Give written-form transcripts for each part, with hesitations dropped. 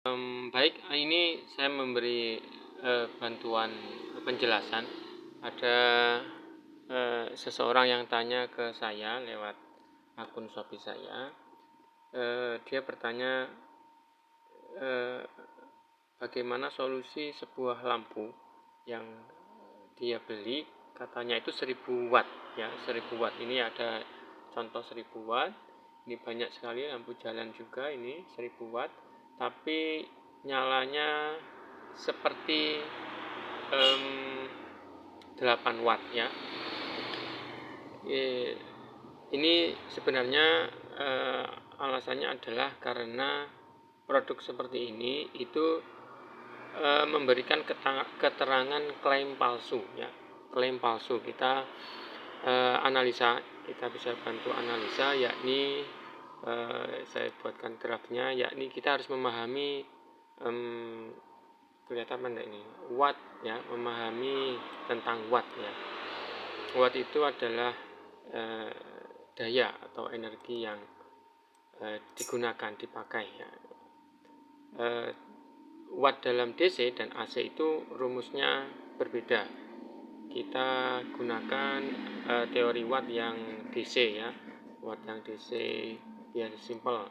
Baik, ini saya memberi bantuan penjelasan. Ada seseorang yang tanya ke saya lewat akun Shopee saya. Dia bertanya bagaimana solusi sebuah lampu yang dia beli, katanya itu 1000 watt ya, 1000 watt. Ini ada contoh 1000 watt. Ini banyak sekali lampu jalan juga, ini 1000 watt, tapi nyalanya seperti 8 watt ya. Ini sebenarnya alasannya adalah karena produk seperti ini itu memberikan keterangan klaim palsu ya. Klaim palsu kita analisa, kita bisa bantu analisa, yakni saya buatkan draftnya, yakni kita harus memahami kelihatan mana ini watt ya, memahami tentang watt ya. Watt itu adalah daya atau energi yang digunakan, dipakai ya. Watt dalam DC dan AC itu rumusnya berbeda. Kita gunakan teori watt yang DC ya. Watt yang DC biar simple,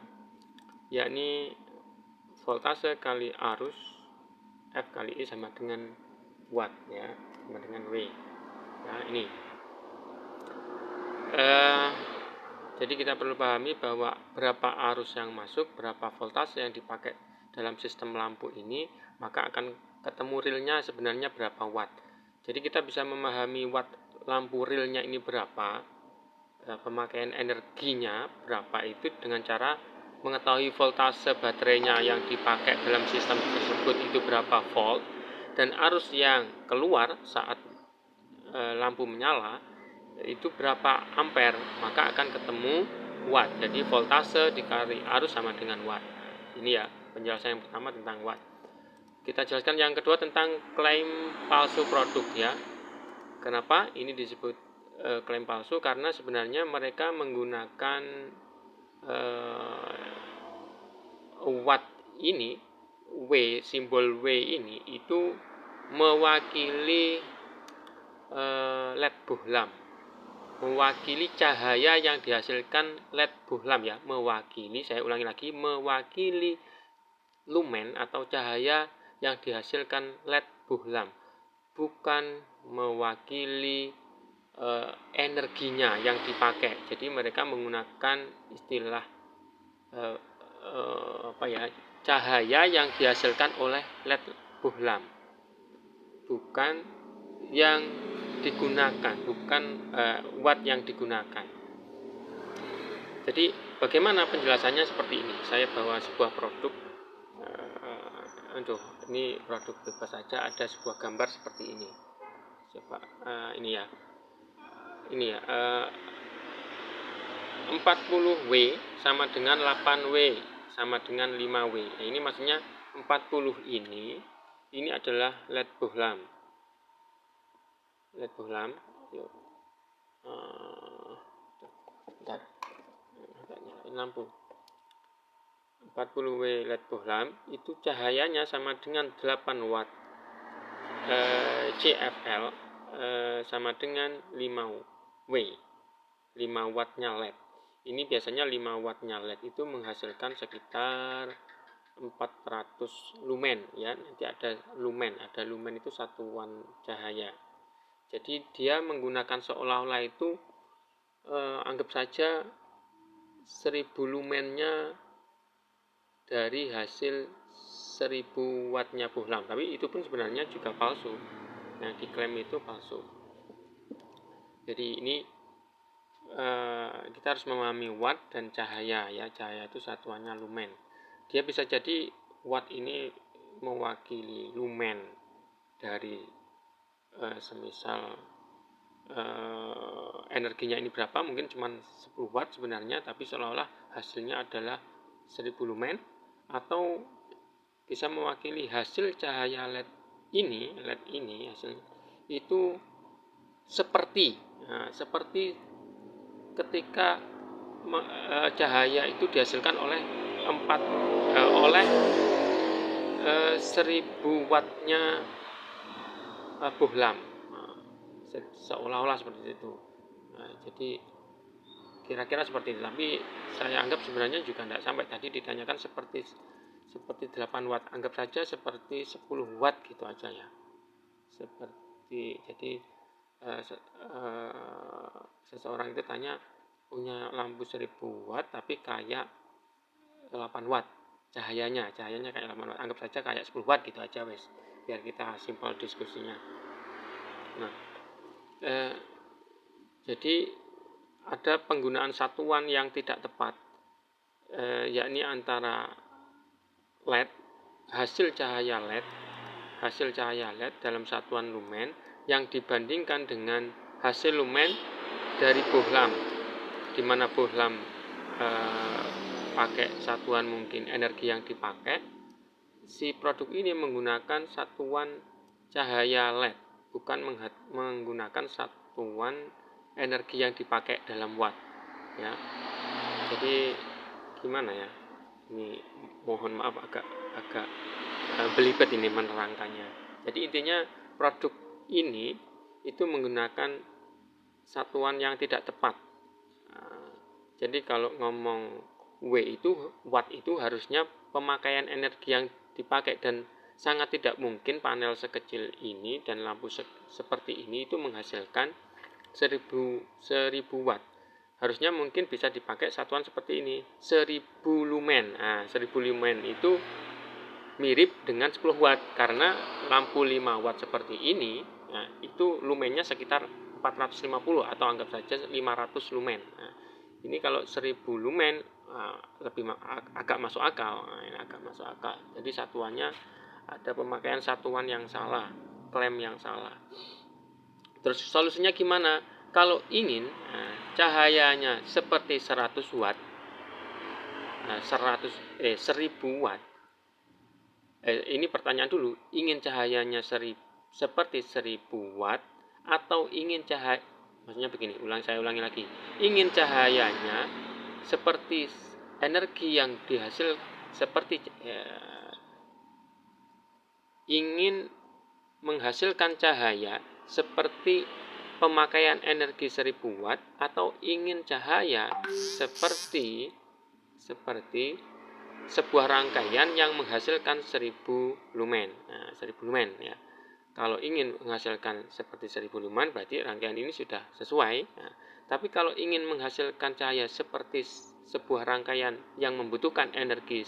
yakni voltase kali arus F kali I sama dengan watt ya, sama dengan W. Nah ini jadi kita perlu pahami bahwa berapa arus yang masuk, berapa voltase yang dipakai dalam sistem lampu ini, maka akan ketemu realnya sebenarnya berapa watt. Jadi kita bisa memahami watt lampu realnya ini berapa, pemakaian energinya berapa itu dengan cara mengetahui voltase baterainya yang dipakai dalam sistem tersebut itu berapa volt, dan arus yang keluar saat lampu menyala itu berapa ampere, maka akan ketemu watt. Jadi voltase dikali arus sama dengan watt. Ini ya penjelasan yang pertama tentang watt. Kita jelaskan yang kedua tentang klaim palsu produk ya. Kenapa ini disebut klaim palsu? Karena sebenarnya mereka menggunakan watt ini, W, simbol W ini itu mewakili LED bohlam, mewakili cahaya yang dihasilkan LED bohlam ya, mewakili, saya ulangi lagi, mewakili lumen atau cahaya yang dihasilkan LED bohlam, bukan mewakili energinya yang dipakai. Jadi mereka menggunakan istilah cahaya yang dihasilkan oleh LED bohlam, bukan yang digunakan, bukan watt yang digunakan. Jadi bagaimana penjelasannya seperti ini. Saya bawa sebuah produk, ini produk bebas saja, ada sebuah gambar seperti ini. Coba ini ya, 40W sama dengan 8W sama dengan 5W. Nah, ini maksudnya 40 ini adalah LED bohlam. LED bohlam. Yuk. Bentar. Nyalain lampu. 40W LED bohlam itu cahayanya sama dengan 8 watt. CFL sama dengan 5W. 5 wattnya LED. Ini biasanya 5 wattnya LED itu menghasilkan sekitar 400 lumen ya. Nanti ada lumen itu satuan cahaya. Jadi dia menggunakan seolah-olah itu anggap saja 1000 lumennya dari hasil 1000 wattnya bohlam, tapi itu pun sebenarnya juga palsu. Yang diklaim itu palsu. Jadi ini kita harus memahami watt dan cahaya ya. Cahaya itu satuannya lumen. Dia bisa jadi watt ini mewakili lumen dari semisal energinya ini berapa, mungkin cuma 10 watt sebenarnya, tapi seolah-olah hasilnya adalah 1000 lumen. Atau bisa mewakili hasil cahaya LED ini hasil itu seperti ketika cahaya itu dihasilkan oleh 1000 wattnya bohlam, seolah-olah seperti itu. Jadi kira-kira seperti itu, tapi saya anggap sebenarnya juga tidak sampai. Tadi ditanyakan seperti 8 watt, anggap saja seperti 10 watt gitu aja ya. Jadi seseorang itu tanya punya lampu 1000 watt tapi kayak 8 watt cahayanya kayak 8 watt, anggap saja kayak 10 watt gitu aja wes, biar kita simpel diskusinya. Nah, jadi ada penggunaan satuan yang tidak tepat, yakni antara LED, hasil cahaya LED dalam satuan lumen yang dibandingkan dengan hasil lumen dari bohlam, di mana bohlam pakai satuan mungkin energi yang dipakai. Si produk ini menggunakan satuan cahaya LED, bukan menggunakan satuan energi yang dipakai dalam watt ya. Jadi gimana ya, ini mohon maaf agak belibet ini menerangkannya. Jadi intinya produk ini itu menggunakan satuan yang tidak tepat. Jadi kalau ngomong W itu, watt itu harusnya pemakaian energi yang dipakai, dan sangat tidak mungkin panel sekecil ini dan lampu seperti ini itu menghasilkan 1000 watt. Harusnya mungkin bisa dipakai satuan seperti ini, 1000 lumen. 1000 lumen itu mirip dengan 10 watt, karena lampu 5 watt seperti ini itu lumennya sekitar 450 atau anggap saja 500 lumen. Ini kalau 1000 lumen lebih agak masuk akal. Jadi satuannya ada pemakaian satuan yang salah, klaim yang salah. Terus solusinya gimana? Kalau ingin cahayanya seperti 100 watt, 1000 watt. Ini pertanyaan dulu, ingin cahayanya seperti 1000 watt atau ingin maksudnya begini, saya ulangi lagi. Ingin cahayanya seperti energi yang dihasil ingin menghasilkan cahaya seperti pemakaian energi 1000 watt, atau ingin cahaya seperti sebuah rangkaian yang menghasilkan 1000 lumen. 1000 lumen ya. Kalau ingin menghasilkan seperti 1000 lumen berarti rangkaian ini sudah sesuai. Tapi kalau ingin menghasilkan cahaya seperti sebuah rangkaian yang membutuhkan energi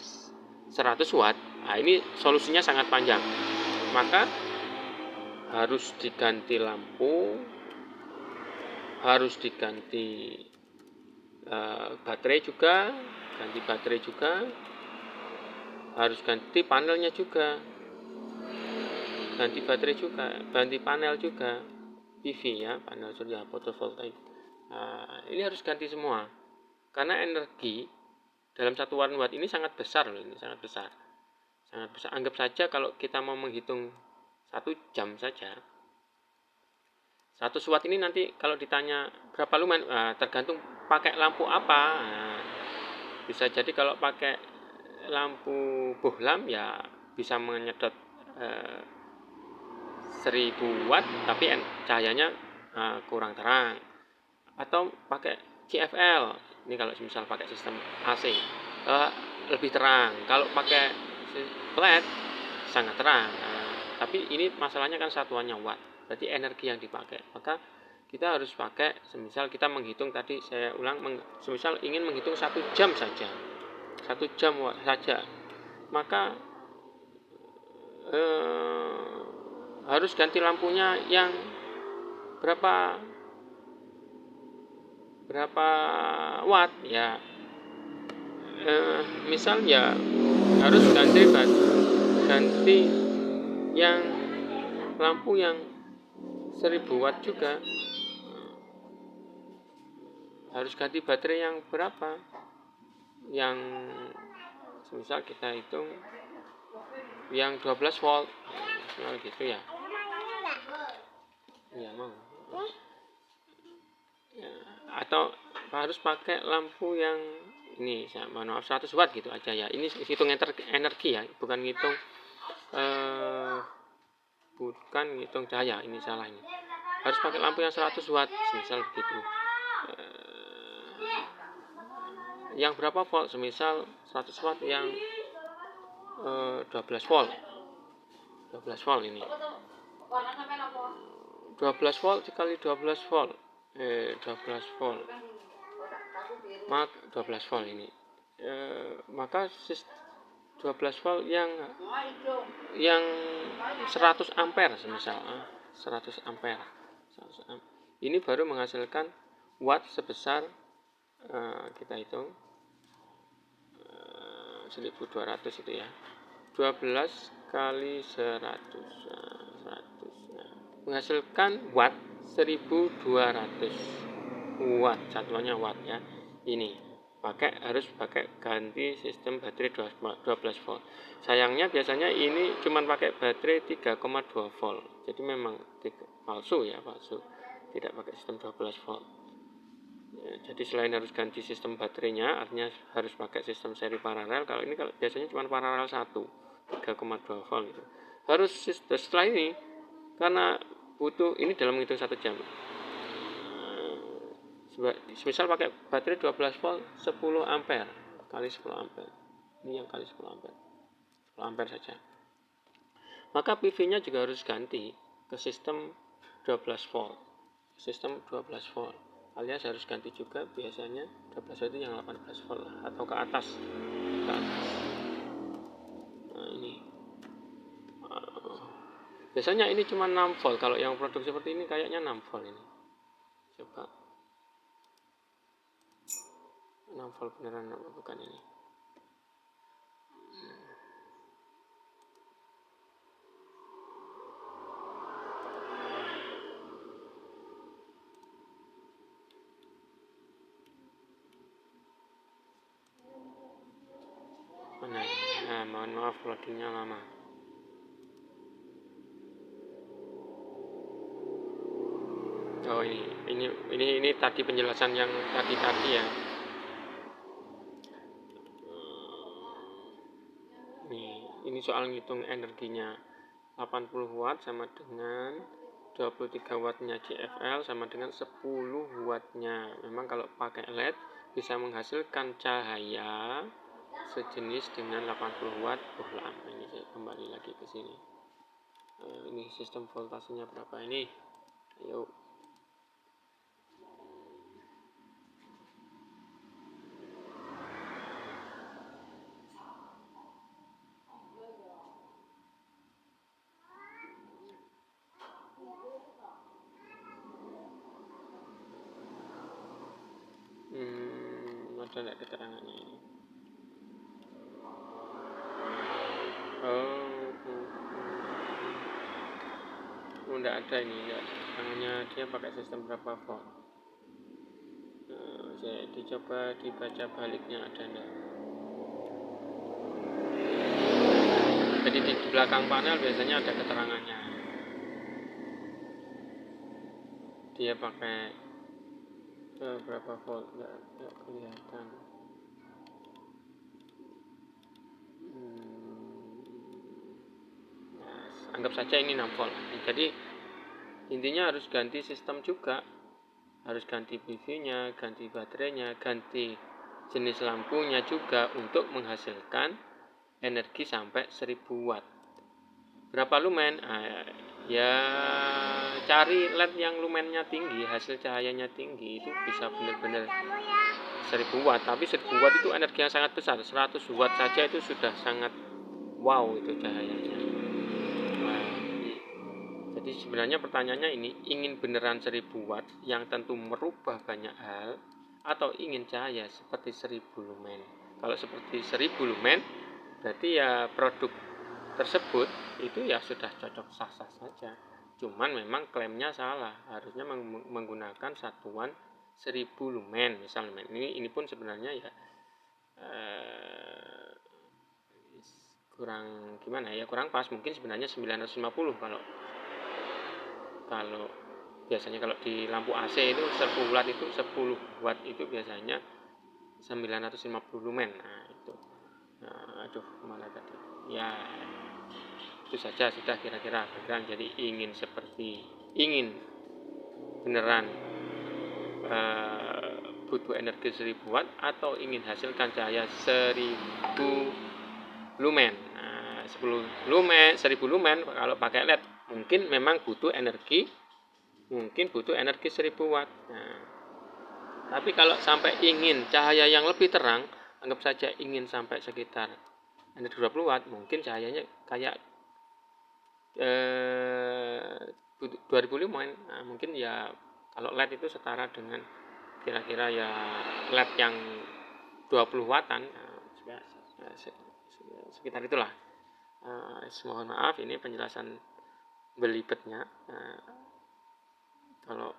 100 watt, ini solusinya sangat panjang. Maka harus diganti lampu, harus diganti baterai juga, harus ganti panelnya juga, ganti baterai juga, ganti panel juga, PV ya, panel surya fotovoltaik. Ini harus ganti semua, karena energi dalam satuan watt ini sangat besar loh, sangat besar. Anggap saja kalau kita mau menghitung 1 jam saja, 100 watt ini nanti kalau ditanya berapa lumen, tergantung pakai lampu apa. Bisa jadi kalau pakai lampu bohlam ya bisa menyedot 1000 watt tapi cahayanya kurang terang. Atau pakai CFL, ini kalau misal pakai sistem AC lebih terang. Kalau pakai LED sangat terang. Tapi ini masalahnya kan satuannya watt, berarti energi yang dipakai. Maka kita harus pakai, semisal kita menghitung tadi, saya ulang, semisal ingin menghitung 1 jam saja, 1 jam saja, maka harus ganti lampunya yang berapa watt ya. Misal ya harus ganti yang lampu yang 1000 watt juga. Harus ganti baterai yang berapa, yang misal kita hitung yang 12 volt gitu ya. Iya mau ya, atau harus pakai lampu yang ini, 100 watt gitu aja ya. Ini hitung energi ya, bukan hitung bukan ngitung cahaya, ini salah ini. Harus pakai lampu yang 100 watt, semisal begitu. Yang berapa volt? Semisal 100 watt yang 12 volt. 12 volt ini. 12 volt dikali 12 volt. 12 volt. Maka 12 volt ini. Maka 12 volt yang 100 ampere semisal 100 ampere. Ini baru menghasilkan watt sebesar kita hitung 1200 itu ya. 12 kali 100 menghasilkan watt 1200 watt, satuannya watt ya. Ini harus pakai ganti sistem baterai 12 volt. Sayangnya biasanya ini cuma pakai baterai 3,2 volt. Jadi memang palsu, tidak pakai sistem 12 volt. Jadi selain harus ganti sistem baterainya, artinya harus pakai sistem seri paralel. Kalau ini biasanya cuma paralel 1, 3,2 volt gitu. Harus setelah ini, karena butuh ini dalam menghitung 1 jam. Misal pakai baterai 12 volt 10 ampere kali 10 ampere. Ini yang kali 10 ampere. 10 ampere saja. Maka PV-nya juga harus ganti ke sistem 12 volt. Sistem 12 volt. Alias harus ganti juga biasanya 12 volt itu yang 18 volt atau ke atas. Nah, ini. Biasanya ini cuma 6 volt. Kalau yang produk seperti ini kayaknya 6 volt ini. Coba 6 volt beneran apa bukan ini? Mana? Nah, mohon maaf loadingnya lama. Oh ini tadi penjelasan yang tadi ya. Ini soal ngitung energinya. 80 watt sama dengan 23 wattnya CFL sama dengan 10 wattnya. Memang kalau pakai LED bisa menghasilkan cahaya sejenis dengan 80 watt lamp. Ini saya kembali lagi ke sini. Ini sistem voltasenya berapa ini? Ayo. Ada enggak keterangannya ini? Enggak ada ini, enggak. Keterangannya dia pakai sistem berapa volt. Saya dicoba dibaca baliknya ada enggak? Jadi di belakang panel biasanya ada keterangannya. Dia pakai berapa volt, enggak kelihatan. Anggap saja ini 6 volt. Jadi intinya harus ganti sistem juga, harus ganti PV-nya, ganti baterainya, ganti jenis lampunya juga untuk menghasilkan energi sampai 1000 watt. Berapa lumen? Ya cari LED yang lumennya tinggi, hasil cahayanya tinggi, itu bisa benar-benar 1000 watt. Tapi 1000 watt itu energi yang sangat besar. 100 watt saja itu sudah sangat wow itu cahayanya. Jadi sebenarnya pertanyaannya ini, ingin beneran 1000 watt yang tentu merubah banyak hal, atau ingin cahaya seperti 1000 lumen. Kalau seperti 1000 lumen, berarti ya produk tersebut itu ya sudah cocok sah-sah saja. Cuman memang klaimnya salah, harusnya menggunakan satuan 1000 lumen misalnya. Ini pun sebenarnya ya kurang gimana ya, kurang pas. Mungkin sebenarnya 950 kalau biasanya kalau di lampu AC itu 10 watt itu 10 watt itu biasanya 950 lumen. Nah itu. Aduh, kemana tadi? Ya, itu saja sudah kira-kira. Jadi ingin beneran butuh energi 1000 watt atau ingin hasilkan cahaya 1000 lumen. 10 lumen, 1000 lumen kalau pakai LED mungkin memang butuh energi 1000 watt. Tapi kalau sampai ingin cahaya yang lebih terang, anggap saja ingin sampai sekitar energi 20 watt, mungkin cahayanya kayak 2000 lumen. Mungkin ya kalau LED itu setara dengan kira-kira ya LED yang 20 wattan, sekitar itulah. Mohon maaf ini penjelasan belibetnya. Kalau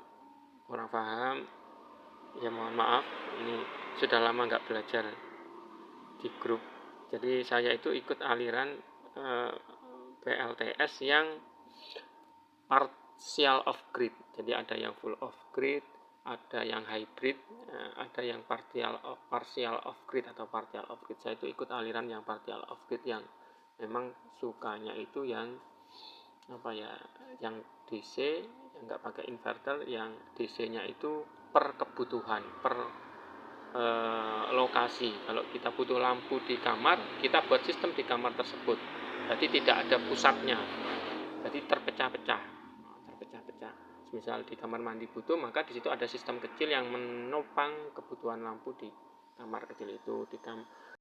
kurang paham ya mohon maaf, ini sudah lama nggak belajar di grup. Jadi saya itu ikut aliran PLTS yang partial off grid. Jadi ada yang full off grid, ada yang hybrid, ada yang partial off grid atau partial off grid. Saya itu ikut aliran yang partial off grid yang memang sukanya itu yang yang DC, yang nggak pakai inverter, yang DC-nya itu per kebutuhan, per lokasi. Kalau kita butuh lampu di kamar, kita buat sistem di kamar tersebut. Jadi tidak ada pusatnya. Jadi terpecah-pecah. Misal di kamar mandi butuh, maka di situ ada sistem kecil yang menopang kebutuhan lampu di kamar kecil itu.